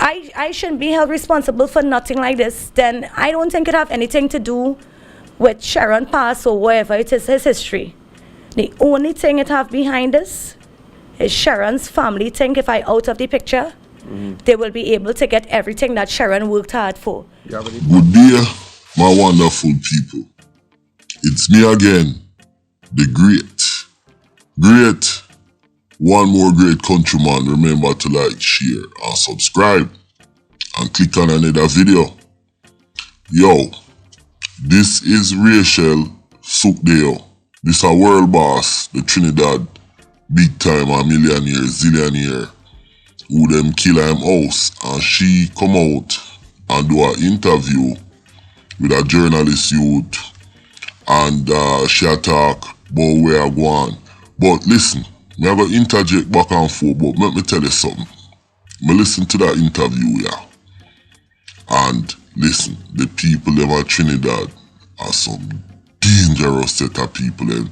I shouldn't be held responsible for nothing like this, then I don't think it have anything to do with Sharon past or whatever it is, his history. The only thing it have behind this is Sharon's family think if I out of the picture, they will be able to get everything that Sharon worked hard for. Good day, my wonderful people. It's me again, the great, one more great countryman. Remember to like, share, and subscribe, and click on another video. Yo, this is Rachael Sukhdeo. This a world boss, the Trinidad big time a millionaire, zillionaire, who them kill him house, and she come out and do an interview with a journalist youth, and she talk about where I go on. But listen, me have to interject back and forth, but let me tell you something. Me listen to that interview, yeah. And listen, the people them at Trinidad are some dangerous set of people. And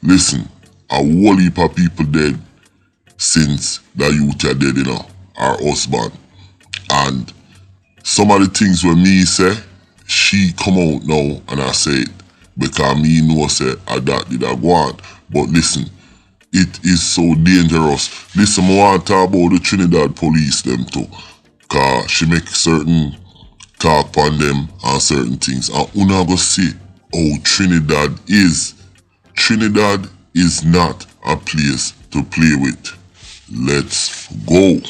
listen, a whole heap of people dead since the youth are dead, you know, our husband. And some of the things when me say, she come out now and I say it because me know say that did I go on. But listen, it is so dangerous. Listen, I want to talk about the Trinidad police them too. Cause she make certain talk on them and certain things. And una go see how Trinidad is. Trinidad is not a place to play with. Let's go.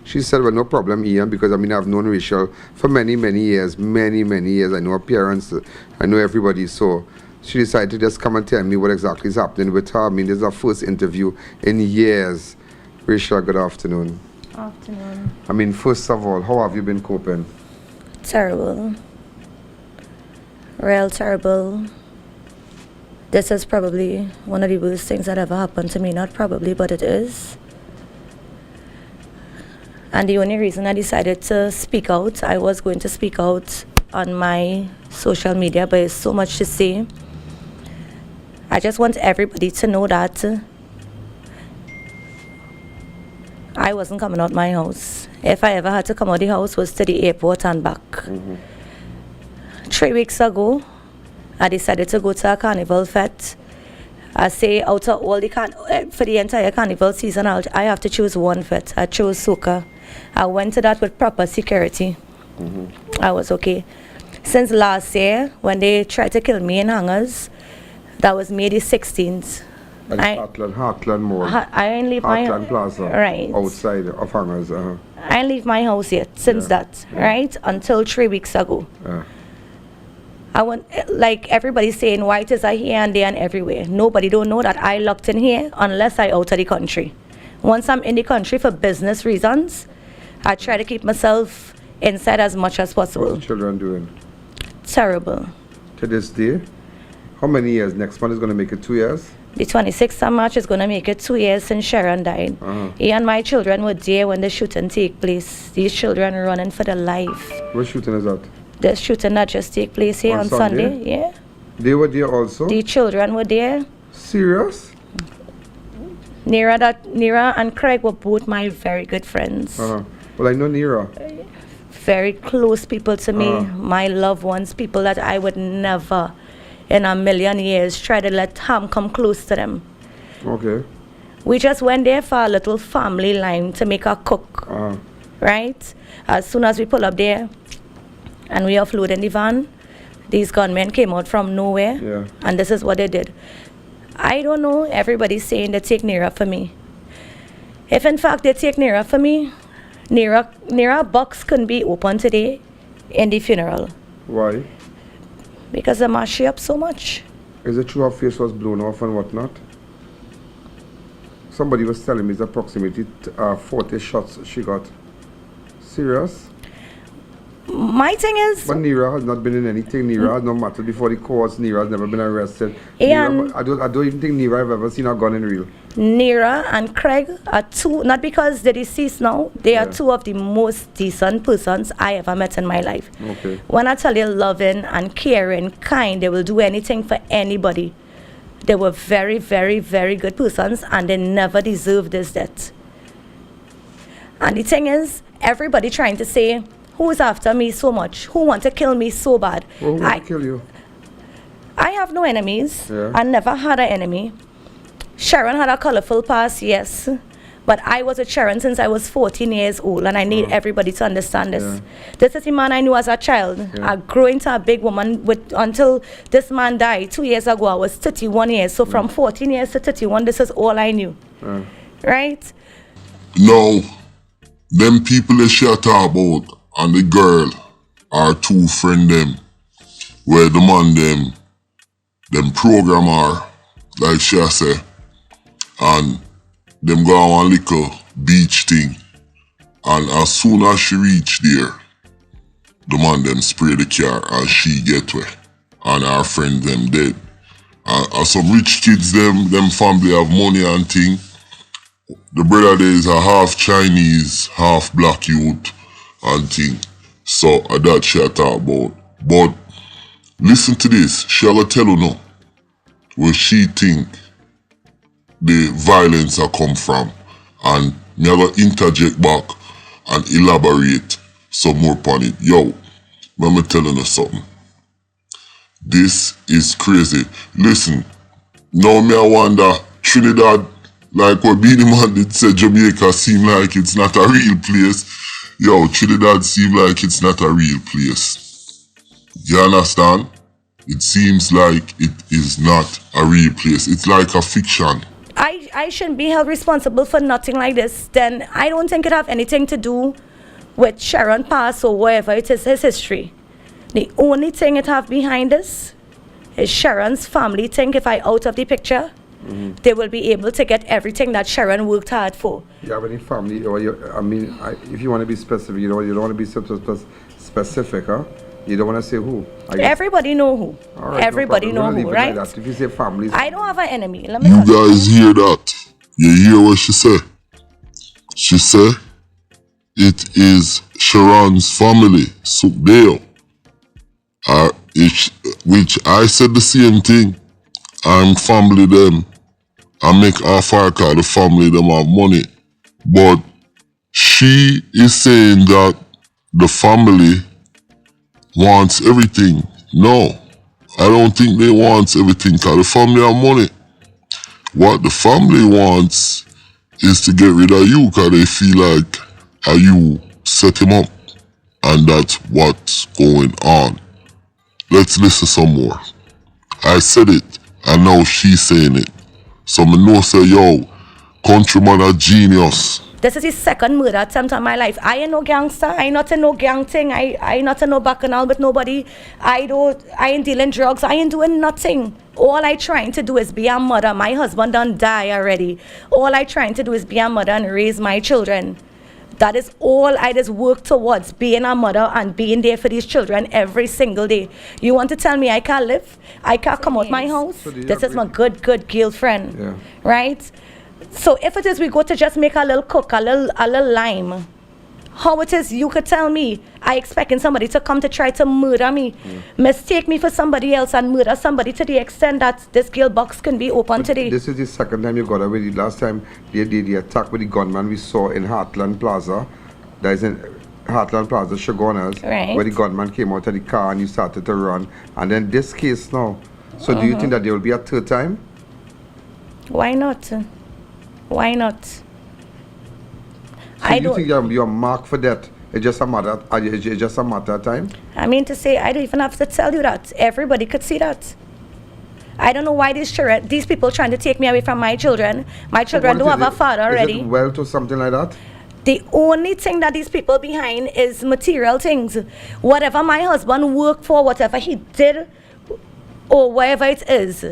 She said, well, no problem, Ian, because I've known Rachael for many years. Many years. I know her parents, I know everybody. So she decided to just come and tell me what exactly is happening with her. This is our first interview in years. Rachael, good afternoon. Afternoon. First of all, how have you been coping? Terrible. Real terrible. This is probably one of the worst things that ever happened to me. Not probably, but it is. And the only reason I decided to speak out, I was going to speak out on my social media, but it's so much to say. I just want everybody to know that I wasn't coming out my house. If I ever had to come out the house, was to the airport and back. 3 weeks ago, I decided to go to a carnival fete. I say out of all the for the entire carnival season, I have to choose one fete. I chose soca. I went to that with proper security. I was okay. Since last year, when they tried to kill me in hangers, that was May the 16th. At Heartland Mall. I ain't leave my Heartland Plaza. Right. Outside of hangers. I ain't leave my house yet since that, right? Until 3 weeks ago. I want, like everybody saying, why it is I here and there and everywhere. Nobody don't know that I locked in here unless I out of the country. Once I'm in the country for business reasons, I try to keep myself inside as much as possible. What's the children doing? Terrible. To this day? How many years? Next month is going to make it 2 years? The 26th of March is going to make it 2 years since Sharon died. He and my children were there when the shooting take place. These children running for their life. What shooting is that? The shooting that just take place here on Sunday. Yeah. They were there also? The children were there. Serious? Nira and Craig were both my very good friends. Well, I know Nira. Very close people to me, my loved ones, people that I would never in a million years try to let harm come close to them. Okay. We just went there for a little family line to make a cook, right? As soon as we pull up there and we offload in the van, these gunmen came out from nowhere, and this is what they did. I don't know, everybody's saying they take Nira for me. If in fact they take Nira for me, Nira box couldn't be open today in the funeral. Why? Because they mash she up so much. Is it true her face was blown off and whatnot? Somebody was telling me it's approximately 40 shots she got. Serious? My thing is... But Nira has not been in anything. Nira has no matter before the courts. Nira has never been arrested. And I don't even think Nira have ever seen a gun in real. Nira and Craig are two, not because they're deceased now, they are two of the most decent persons I ever met in my life. Okay. When I tell you loving and caring, kind, they will do anything for anybody. They were very, very, very good persons and they never deserved this death. And the thing is, everybody trying to say, who's after me so much? Who want to kill me so bad? Well, who want to kill you? I have no enemies. Yeah. I never had an enemy. Sharon had a colorful past, yes. But I was with Sharon since I was 14 years old, and I need everybody to understand this. Yeah. This is the man I knew as a child. Yeah. I grew into a big woman until this man died 2 years ago. I was 31 years. So from 14 years to 31, this is all I knew. Right? Now, them people that she talk about and the girl are two friend them, where the man them programmer, like she say, and them go on one little beach thing, and as soon as she reach there, the man them spray the car and she get where, and her friend them dead. And some rich kids them family have money and thing. The brother there is a half Chinese, half black youth and thing. So that she talk about. But listen to this, she will tell you now where she think the violence a come from, and me a go interject back and elaborate some more upon it. Yo, let me telling you something. This is crazy. Listen, now me I wonder, Trinidad, like what Beanie Man did say, Jamaica seem like it's not a real place. Yo, Trinidad seem like it's not a real place. You understand? It seems like it is not a real place. It's like a fiction. I shouldn't be held responsible for nothing like this. Then I don't think it have anything to do with Sharon Pass or whatever it is, his history. The only thing it have behind this is Sharon's family think if I out of the picture, they will be able to get everything that Sharon worked hard for. You have any family, or if you want to be specific, you don't want to be specific, huh? You don't want to say who. Everybody know who. Right, Everybody know who, right? Like if you say families, I don't have an enemy. Let me You tell you. guys hear that? You hear what she say? She say it is Sharon's family, Sukhdeo. Which I said the same thing. I'm family them. I make offer call the family them have money. But she is saying that the family wants everything. No, I don't think they want everything because the family have money. What the family wants is to get rid of you because they feel like you set him up, and that's what's going on. Let's listen some more. I said it, and now she's saying it. So me know say, yo, countryman a genius. This is the second murder attempt on my life. I ain't no gangster. I ain't not in no gang thing. I not in no bacchanal with nobody. I ain't dealing drugs. I ain't doing nothing. All I trying to do is be a mother. My husband done die already. All I trying to do is be a mother and raise my children. That is all I just work towards, being a mother and being there for these children every single day. You want to tell me I can't live? I can't come out my house? So this is my good girlfriend, Yeah. right? So if it is we go to just make a little cook, a little lime, how it is you could tell me I expecting somebody to come to try to murder me, mistake me for somebody else and murder somebody to the extent that this girl box can be open today. This is the second time you got away. The last time they did the attack with the gunman we saw in Heartland Plaza. That is in Heartland Plaza, Shogunas, Right. where the gunman came out of the car and you started to run. And then this case now. So do you think that there will be a third time? Why not? Why not? So I you don't think you're marked for that? It's just a matter of time? I mean to say, I don't even have to tell you that. Everybody could see that. I don't know why these people trying to take me away from my children. My children don't have a father already. Is it wealth or something like that? The only thing that these people behind is material things. Whatever my husband worked for, whatever he did, or whatever it is.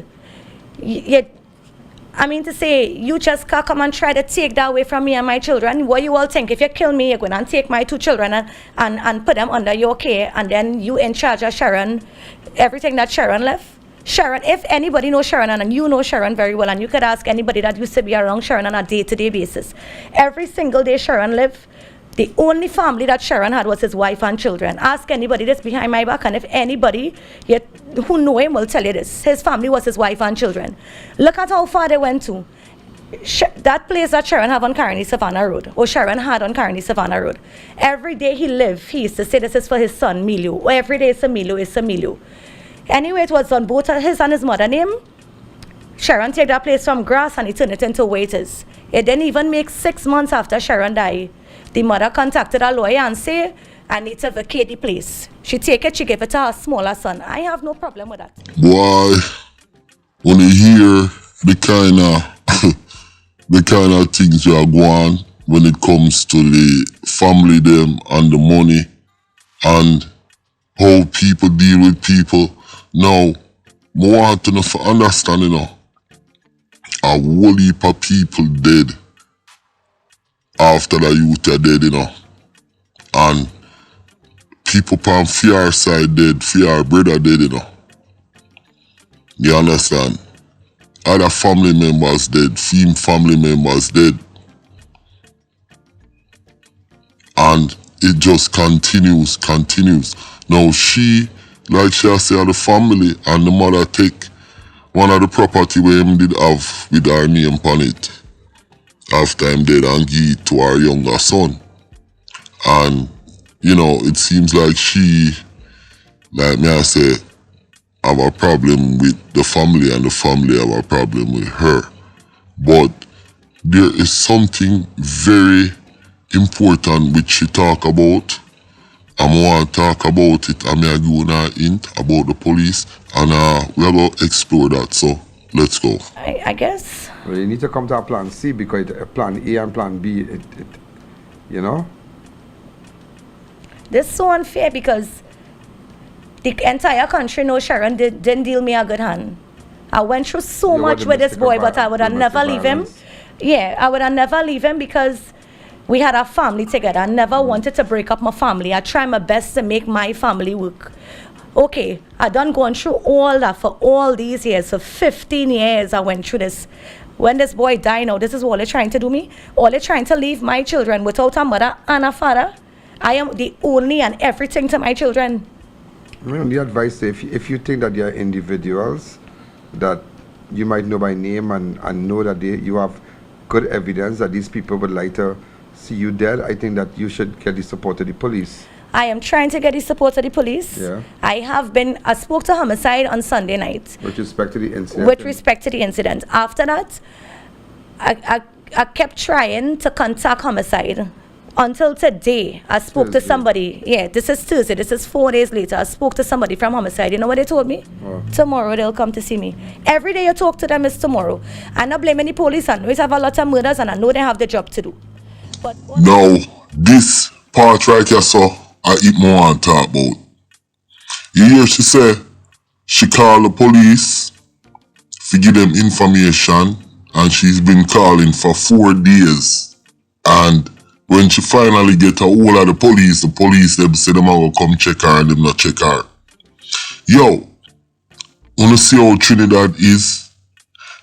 I mean to say, you just can't come and try to take that away from me and my children. What you all think? If you kill me, you're going to take my 2 children and put them under your care, and then you in charge of Sharon, everything that Sharon left. Sharon, if anybody knows Sharon, and you know Sharon very well, and you could ask anybody that used to be around Sharon on a day-to-day basis, every single day Sharon lived, the only family that Sharon had was his wife and children. Ask anybody that's behind my back, and if anybody who know him will tell you this. His family was his wife and children. Look at how far they went to. That place that Sharon have on Carney Savannah Road, or Sharon had on Carney Savannah Road, every day he used to say this is for his son Milio. Or every day it's a Milio. Anyway, it was on both his and his mother name. Sharon take that place from grass and he turned it into waiters. It didn't even make 6 months after Sharon died. The mother contacted a lawyer and say, I need to vacate the place. She take it, she gave it to her smaller son. I have no problem with that. Boy, when you hear the kind of things you are going when it comes to the family them and the money and how people deal with people. Now, I want to understand, a whole heap of people dead after the youth are dead, and people from fear side dead, fear brother dead, You understand? Other family members dead, family members dead. And it just continues. Now she, like she say, the family and the mother take one of the property where him did have with her name on it after him dead and give it to our younger son. And, it seems like she, like me I say, have a problem with the family and the family have a problem with her. But there is something very important which she talk about. I want to talk about it. I'm going to give a hint about the police and we're going to explore that. So let's go. I guess. Well, you need to come to a plan C because plan A and plan B, This is so unfair because the entire country knows Sharon didn't deal me a good hand. I went through so much with this boy, but I would have never leave him. Yeah, I would have never leave him because we had a family together. I never wanted to break up my family. I tried my best to make my family work. Okay, I done gone through all that for all these years. For 15 years I went through this. When this boy died now, this is all they're trying to do me. All they're trying to leave my children without a mother and a father. I am the only and everything to my children. The advice, if you think that they are individuals that you might know by name and know that you have good evidence that these people would like to see you dead, I think that you should get the support of the police. I am trying to get the support of the police. Yeah. I spoke to homicide on Sunday night. With respect to the incident? With respect to the incident. After that, I kept trying to contact homicide. Until today, I spoke to somebody. Yeah, this is Tuesday. This is 4 days later. I spoke to somebody from homicide. You know what they told me? Tomorrow they'll come to see me. Every day you talk to them is tomorrow. I'm not blaming the police. I know have a lot of murders and I know they have the job to do. But now, this part right here, so I eat more and talk about. You hear she say she called the police to give them information and she's been calling for 4 days. And when she finally get a hold of the police them say them will come check her and them not check her. Yo, wanna see how Trinidad is?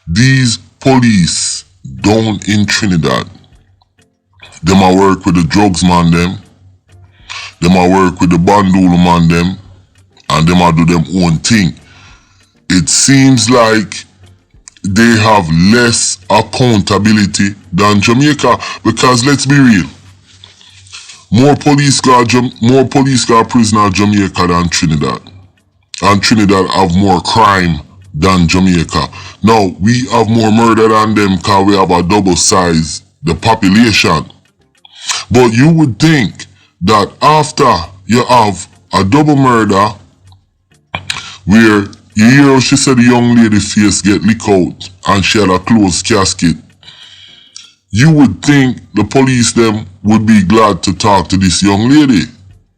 These police down in Trinidad, them a work with the drugs man them a work with the bandulu man them, and them a do them own thing. It seems like they have less accountability than Jamaica because let's be real. More police guard prisoner Jamaica than Trinidad. And Trinidad have more crime than Jamaica. Now, we have more murder than them because we have a double size the population. But you would think that after you have a double murder where you hear how she said the young lady face get licked out and she had a closed casket, you would think the police them would be glad to talk to this young lady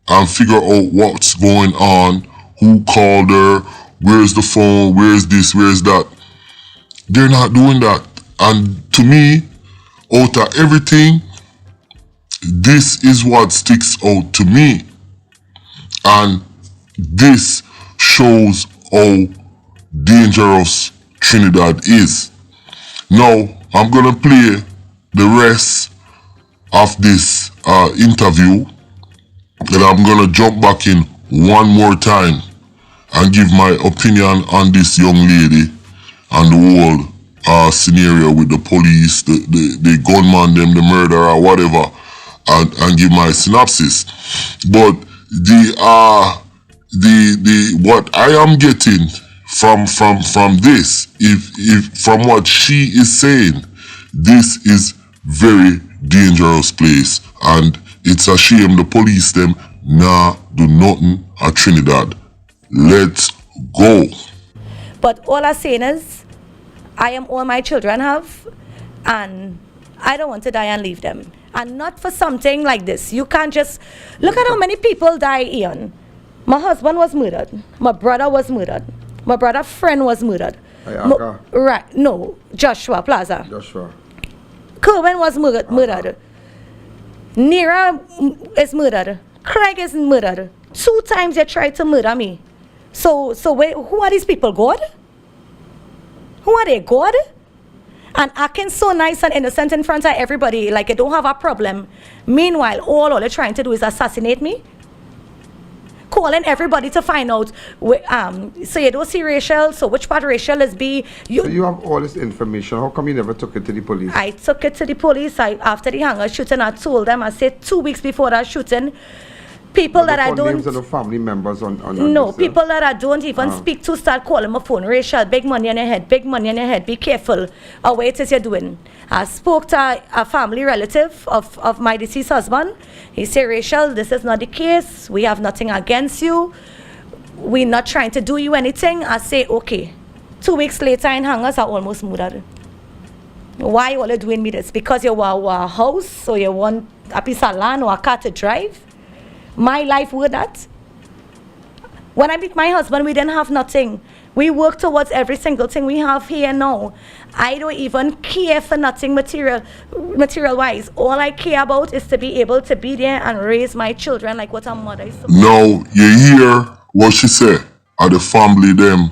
and figure out what's going on, who called her, where's the phone, where's this, where's that. They're not doing that. And to me, out of everything, this is what sticks out to me. And this shows how dangerous Trinidad is. Now, I'm gonna play the rest of this interview, and I'm gonna jump back in one more time and give my opinion on this young lady and the scenario with the police, the gunman, them, the murderer, or whatever, and give my synopsis. But the what I am getting from this, if from what she is saying, this is very dangerous place, and it's a shame the police them do nothing at Trinidad. Let's go. But all I'm saying is, I am all my children have, and I don't want to die and leave them. And not for something like this. You can't just look at how many people die, Ian. My husband was murdered. My brother was murdered. My brother's friend was murdered. Right, no, Joshua Plaza. Joshua. Kerwin was murdered. Nira is murdered. Craig is murdered. 2 times they tried to murder me. So who are these people, God? Who are they, God? And acting so nice and innocent in front of everybody, like I don't have a problem. Meanwhile, all they're trying to do is assassinate me. Calling everybody to find out. So you don't see Rachael, so which part Rachael is B? So you have all this information. How come you never took it to the police? I took it to the police. After the hangar shooting, I told them, I said 2 weeks before that shooting, people that I don't... names of the family members on no, this, people that I don't even speak to start calling my phone. Rachael, big money on your head, big money on your head, be careful of what it is you're doing. I spoke to a family relative of my deceased husband. He said, Rachael, this is not the case. We have nothing against you. We're not trying to do you anything. I say, okay. 2 weeks later in hangers, I almost murdered. Why are you doing me this? Because you want a house, or you want a piece of land or a car to drive? My life with that. When I met my husband, we didn't have nothing. We work towards every single thing we have here now. I don't even care for nothing material-wise. All I care about is to be able to be there and raise my children like what a mother is supposed to. Now, you hear what she said, are the family them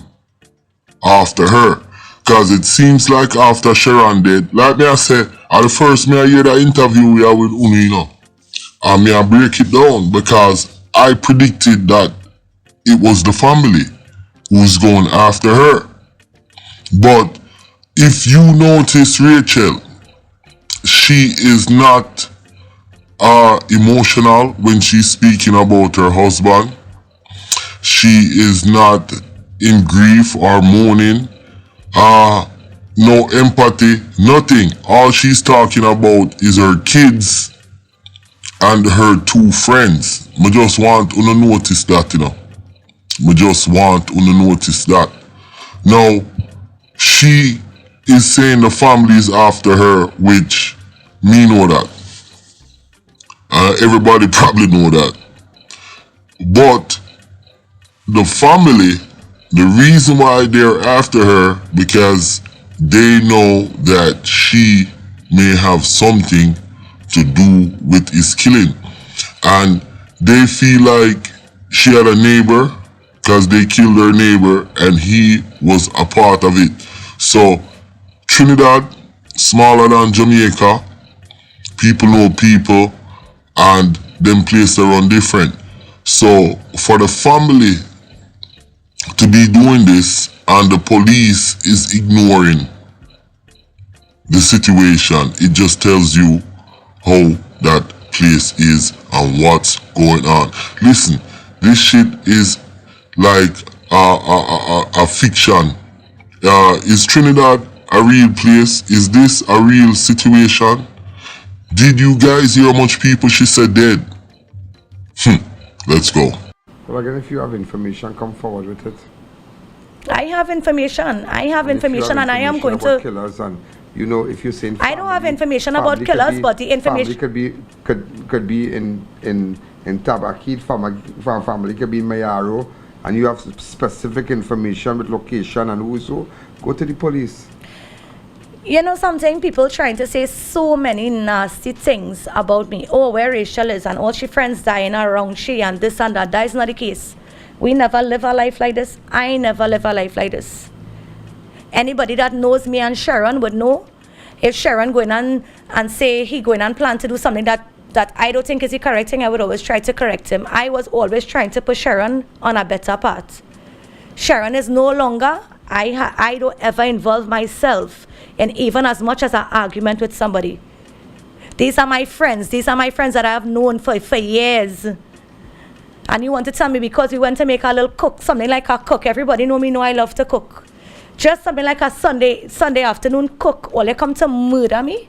after her. Because it seems like after Sharon dead, like me I said, at the first me I hear that interview we have with Unu, you know. And me I break it down because I predicted that it was the family who's going after her. But if you notice Rachael, she is not emotional when she's speaking about her husband. She is not in grief or mourning. No empathy, nothing. All she's talking about is her kids and her 2 friends. I just want you to notice that, you know. I just want you to notice that. Now, she is saying the family is after her, which me know that. Everybody probably know that. But the family, the reason why they're after her, because they know that she may have something to do with his killing. And they feel like she had a neighbor, because they killed her neighbor and he was a part of it. So Trinidad, smaller than Jamaica, people know people and them places are run different. So for the family to be doing this and the police is ignoring the situation, it just tells you how that place is and what's going on. Listen, this shit is like a fiction. Is Trinidad a real place? Is this a real situation? Did you guys hear how much people she said dead? Let's go. Well, again, if you have information, come forward with it. I have information. I have information, and I am going to. Killers and, you know, if you're saying I don't have information about killers, but the information could be in Tabakit, family could be in Mayaro, and you have specific information with location and who's who. Go to the police. You know something, people trying to say so many nasty things about me. Oh, where Rachael is and all she friends dying around she and this and that. That is not the case. We never live a life like this. I never live a life like this. Anybody that knows me and Sharon would know. If Sharon going on and say he going and plan to do something that I don't think is the correct thing, I would always try to correct him. I was always trying to put Sharon on a better path. Sharon is no longer I don't ever involve myself in even as much as an argument with somebody. These are my friends. These are my friends that I have known for years. And you want to tell me because we went to make a little cook, something like a cook. Everybody know me, know I love to cook. Just something like a Sunday afternoon cook. All you come to murder me?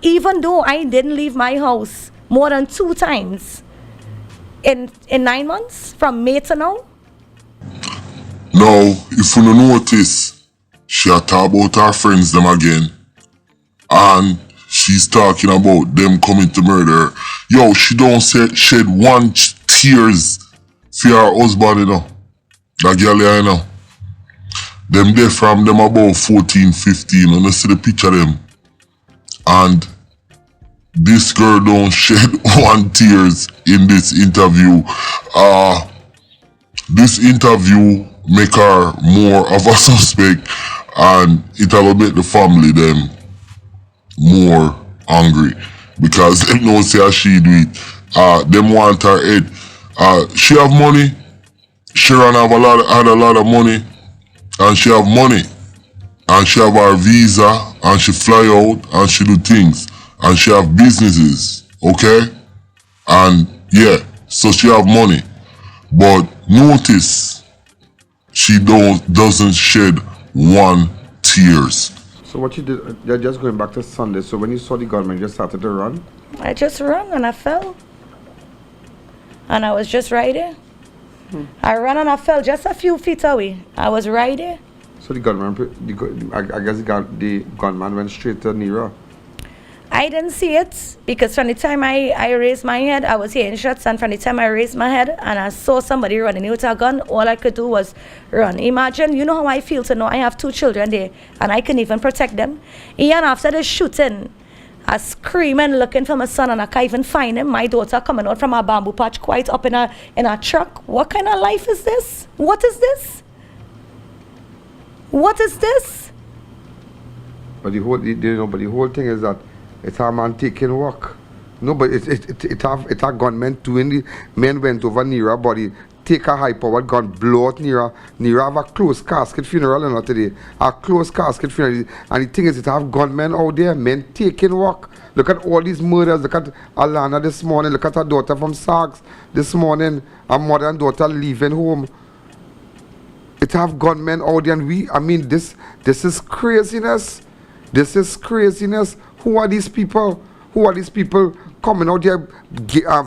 Even though I didn't leave my house more than 2 times in 9 months, from May to now. Now, if you don't notice, she talk about her friends them again. And she's talking about them coming to murder her. Yo, she don't shed one tears for her husband, you know. That girl here, you know. Them there from them about 14, 15, and you see the picture of them. And this girl don't shed one tears in this interview. This interview make her more of a suspect, and it'll make the family them more angry because them know say she do it. Them want her head. She have money. Sharon have had a lot of money, and she have money, and she have her visa, and she fly out, and she do things, and she have businesses, okay? And yeah, so she have money, but notice she doesn't shed one tears. So what you did, you're just going back to Sunday. So when you saw the gunman, you just started to run? I just ran and I fell. And I was just right there. I ran and I fell just a few feet away. I was right there. So the gunman, I guess the gunman went straight to Nira. I didn't see it because from the time I raised my head, I was hearing shots, and from the time I raised my head and I saw somebody running with a gun, all I could do was run. Imagine, you know how I feel to know I have 2 children there and I can even protect them. Even after the shooting, I screaming, looking for my son, and I can't even find him. My daughter coming out from a bamboo patch quite up in a truck. What kind of life is this? What is this? What is this? But the whole thing is that it's a man taking work. No, but it have gunmen too. And the men went over Nira body, take a high-powered gun, blow out Nira. Nira have a closed casket funeral and not today. A closed casket funeral. And the thing is, it have gunmen out there, men taking work. Look at all these murders. Look at Alana this morning. Look at her daughter from Sags this morning. Her mother and daughter leaving home. It have gunmen out there, and this is craziness. This is craziness. Who are these people? Who are these people coming out here,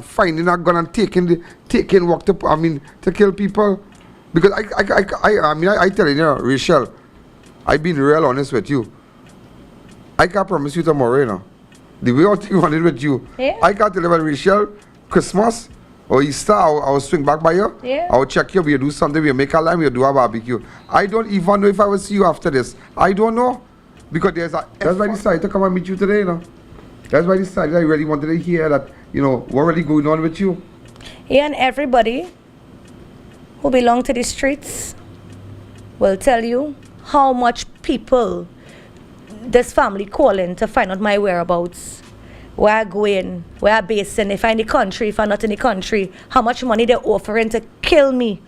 finding a gun and taking work to kill people? Because I tell you, Rachael, I've been real honest with you. I can't promise you tomorrow, you know. The way I think on it with you, yeah. I can't tell you about Rachael, Christmas or Easter, I'll swing back by you. Yeah. I'll check you, we'll do something, we'll make a line, we'll do a barbecue. I don't even know if I will see you after this. I don't know. Because that's why I decided to come and meet you today, you know. That's why I decided I really wanted to hear that, you know, what really going on with you. Yeah, and everybody who belong to the streets will tell you how much people this family calling to find out my whereabouts, where I going, where I basing, if I'm in the country, if I'm not in the country, how much money they're offering to kill me.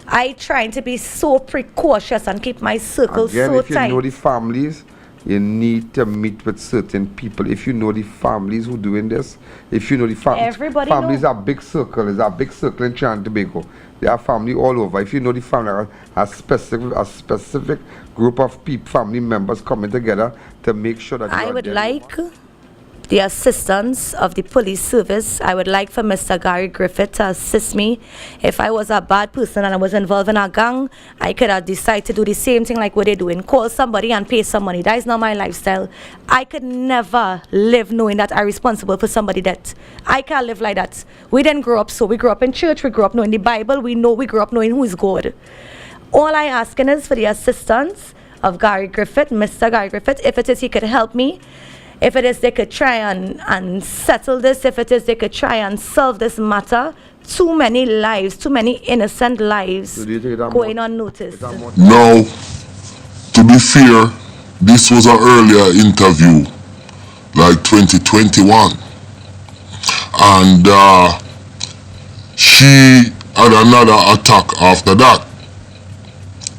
I trying to be so precautious and keep my circle Again, so if you tight. know the families, you need to meet with certain people. If you know the families who doing this, if you know the families are big circle, is a big circle in Trinidad and Tobago. They are family all over. If you know the family, a specific group of family members coming together to make sure that I would like the assistance of the police service. I would like for Mr. Gary Griffith to assist me. If I was a bad person and I was involved in a gang, I could have decided to do the same thing like what they're doing. Call somebody and pay some money. That is not my lifestyle. I could never live knowing that I'm responsible for somebody that. I can't live like that. We didn't grow up so. We grew up in church. We grew up knowing the Bible. We grew up knowing who is God. All I asking is for the assistance of Gary Griffith, Mr. Gary Griffith. If it is he could help me. If it is they could try and settle this, if it is they could try and solve this matter, too many lives, too many innocent lives going unnoticed. Now, to be fair, this was an earlier interview, like 2021. And she had another attack after that.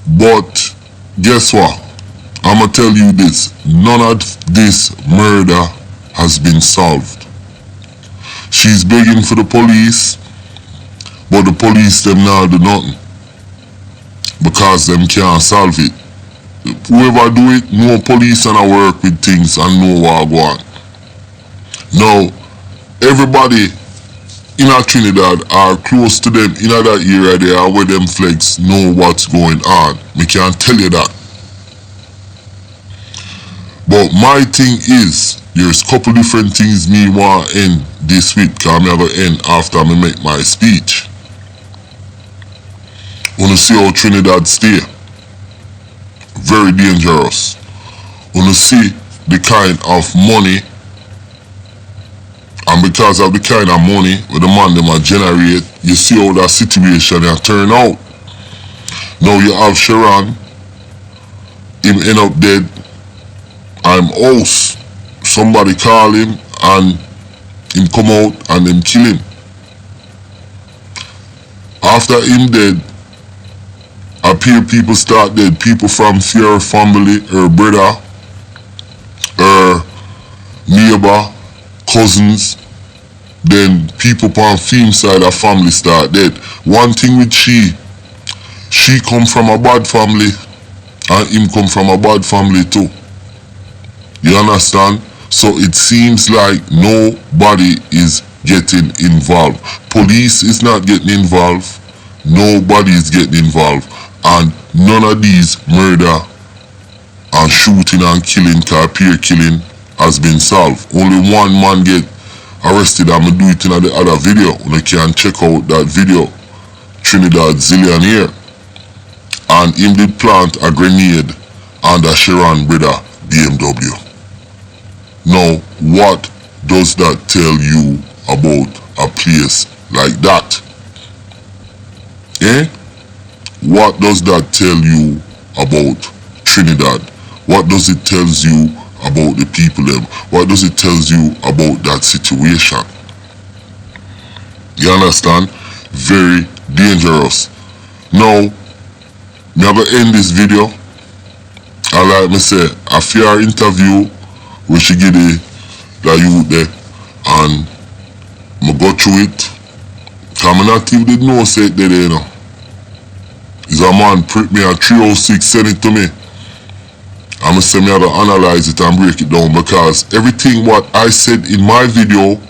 But guess what? I'ma tell you this. None of this murder has been solved. She's begging for the police, but the police them now do nothing. Because them can't solve it. Whoever do it, no police and I work with things and know what go on. Now, everybody in Trinidad are close to them in that area there where them flags know what's going on. Me can't tell you that. But my thing is, there's a couple different things me want to end this week, because I'm going to end after me make my speech. Wanna see how Trinidad stay. Very dangerous. Wanna see the kind of money, and because of the kind of money where the man them a generate, you see how that situation a turn out. Now you have Sharon, him end up dead. I'm house. Somebody call him and him come out and them kill him. After him dead, appear people start dead. People from her family, her brother, her neighbor, cousins. Then people from film side of family start dead. One thing with she come from a bad family and him come from a bad family too. You understand? So it seems like nobody is getting involved. Police is not getting involved. Nobody is getting involved. And none of these murder and shooting and killing, peer killing has been solved. Only one man get arrested. I'm going to do it in the other video. You can check out that video. Trinidad Zillionaire. And him did plant a grenade under Sharon brother BMW. Now, what does that tell you about a place like that? Eh? What does that tell you about Trinidad? What does it tell you about the people them? What does it tell you about that situation? You understand? Very dangerous. Now, me have to end this video. I like me say, a fair interview where she give the youth there and I go through it. Cause I not even did know say it there, you know. Is a man prick me at 306, send it to me. I'ma say me have to analyze it and break it down, because everything what I said in my video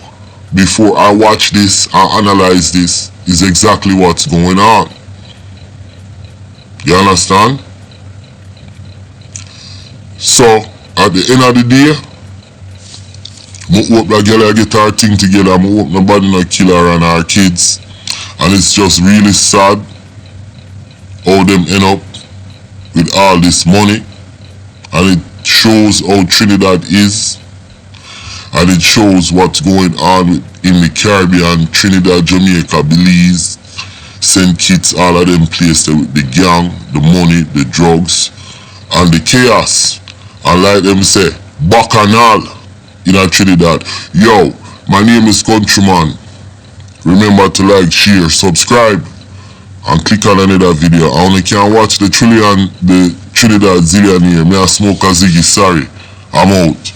before I watch this and analyze this is exactly what's going on. You understand? So at the end of the day, I hope that girl get her thing together. I hope nobody not kill her and her kids. And it's just really sad how them end up with all this money. And it shows how Trinidad is. And it shows what's going on in the Caribbean, Trinidad, Jamaica, Belize, St. Kitts, all of them places with the gang, the money, the drugs, and the chaos. And like them say, bacchanal in Trinidad. Yo, my name is Countryman. Remember to like, share, subscribe, and click on another video. I only can watch the Trinidad Zillionaire. Me a smoke a ziggy, sorry. I'm out.